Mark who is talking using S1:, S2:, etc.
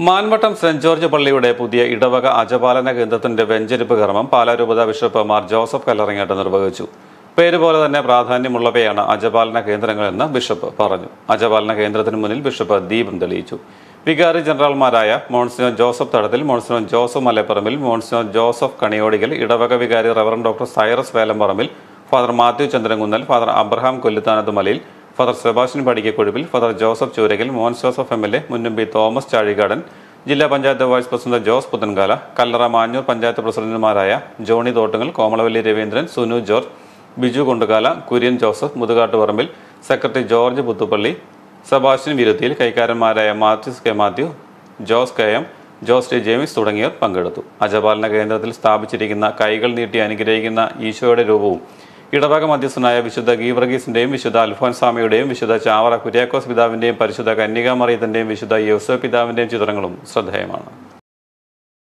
S1: Manvettom saint George പള്ളിയുടെ പുതിയ ഇടവക അജപാലന കേന്ദ്രത്തിന്റെ വെഞ്ചരിപ്പ് കർമ്മം പാലാരൂപത ബിഷപ്പ് മാർ ജോസഫ് കല്ലറങ്ങാട്ട് നിർവഹിച്ചു. പേരുപോലെ തന്നെ പ്രാധാന്യമുള്ളവയാണ് അജപാലന കേന്ദ്രങ്ങളെന്ന് ബിഷപ്പ് പറഞ്ഞു. അജപാലന കേന്ദ്രത്തിന് മുന്നിൽ ബിഷപ്പ് ദീപം തെളിയിച്ചു. വികാരി ജനറൽമാരായ മോൺസിനോ ജോസഫ് തടത്തിൽ, മോൺസിനോ ജോസഫ് മലപ്പറമ്പിൽ, മോൺസിനോ ജോസഫ് കണിയോടികൾ, ഇടവക വികാരി reverend doctor Cyrus Velamparambil, father Mathew Chandrankunnel, father Abraham Kolluthanathu Malayil, father Sebastian Padikkakkoduvil, father Joseph Choorakil, Mons Joseph MLA, മുൻപി തോമസ് ചാഴികാടൻ, ജില്ലാ panchayat vice president Jose Puthenkala, Kallara Manjoor panchayat പ്രസിഡന്റുമാരായ Johnny Thottungal, Komalavalli Raveendran, Sunu George, Biju Kondukala, Kurian Joseph, Muthukattuparambil, secretary George Puthuppally, Sebastian Viruthiyil, കൈക്കാരന്മാരായ Mathews K Mathew, Jose K M, Jose T James തുടങ്ങിയവർ പങ്കെടുത്തു. അജപാലന കേന്ദ്രത്തിൽ സ്ഥാപിച്ചിരിക്കുന്ന കൈകൾ നീട്ടി അനുഗ്രഹിക്കുന്ന ഈശോയുടെ രൂപവും ഇടവക മധ്യസ്ഥനായ വിശുദ്ധ ഗീവർഗീസിന്റെയും വിശുദ്ധ അൽഫോൻസാമയുടെയും വിശുദ്ധ ചാവറ കുര്യാക്കോസ് പിതാവിന്റെയും പരിശുദ്ധ കന്യകാമറിയത്തിന്റെയും വിശുദ്ധ യോസേഫ് പിതാവിന്റെയും ചിത്രങ്ങളും ശ്രദ്ധേയമാണ്.